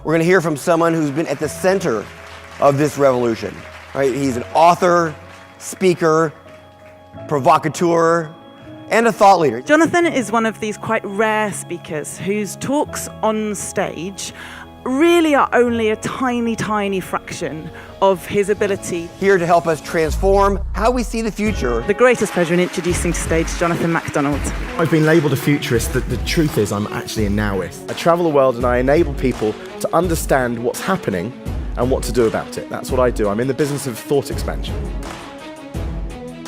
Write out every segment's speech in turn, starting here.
We're going to hear from someone who's been at the center of this revolution. Right? He's an author, speaker, provocateur, and a thought leader. Jonathan is one of these quite rare speakers whose talks on stage really are only a tiny, tiny fraction of his ability. Here to help us transform how we see the future. The greatest pleasure in introducing to stage Jonathan MacDonald. I've been labelled a futurist. The truth is I'm actually a nowist. I travel the world and I enable people to understand what's happening and what to do about it. That's what I do. I'm in the business of thought expansion.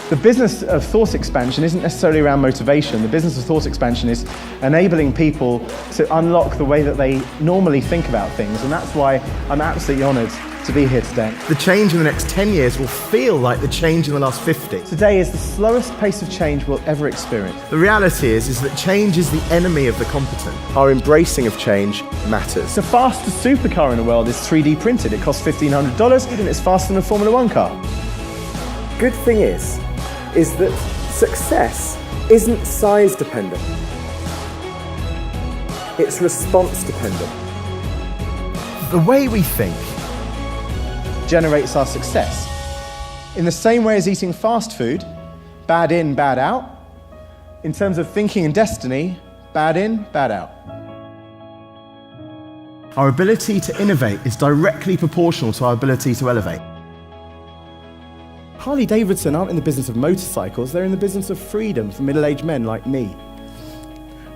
The business of thought expansion isn't necessarily around motivation. The business of thought expansion is enabling people to unlock the way that they normally think about things, and that's why I'm absolutely honoured to be here today. The change in the next 10 years will feel like the change in the last 50. Today is the slowest pace of change we'll ever experience. The reality is that change is the enemy of the competent. Our embracing of change matters. The fastest supercar in the world is 3D printed. It costs $1,500 and it's faster than a Formula 1 car. Good thing is that success isn't size dependent. It's response dependent. The way we think generates our success. In the same way as eating fast food, bad in, bad out, in terms of thinking and destiny, bad in, bad out. Our ability to innovate is directly proportional to our ability to elevate. Harley-Davidson aren't in the business of motorcycles, they're in the business of freedom for middle-aged men like me.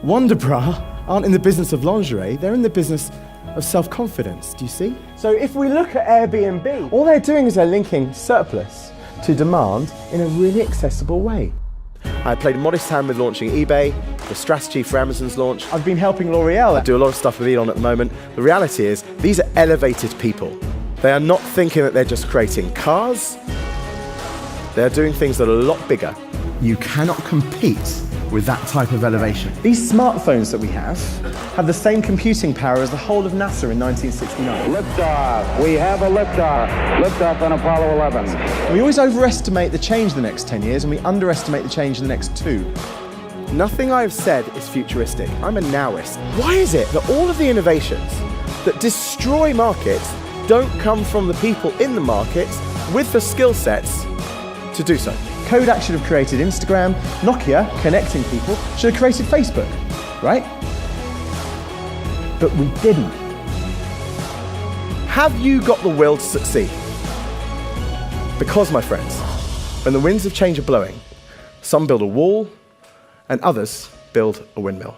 Wonder Bra aren't in the business of lingerie, they're in the business of self-confidence, do you see? So if we look at Airbnb, all they're doing is they're linking surplus to demand in a really accessible way. I played a modest hand with launching eBay, the strategy for Amazon's launch. I've been helping L'Oreal. I do a lot of stuff with Elon at the moment. The reality is, these are elevated people. They are not thinking that they're just creating cars. They're doing things that are a lot bigger. You cannot compete with that type of elevation. These smartphones that we have the same computing power as the whole of NASA in 1969. Liftoff. We have a liftoff. Liftoff on Apollo 11. We always overestimate the change in the next 10 years and we underestimate the change in the next 2. Nothing I've said is futuristic. I'm a nowist. Why is it that all of the innovations that destroy markets don't come from the people in the markets with the skill sets to do so? Kodak should have created Instagram, Nokia, connecting people, should have created Facebook, right? But we didn't. Have you got the will to succeed? Because, my friends, when the winds of change are blowing, some build a wall and others build a windmill.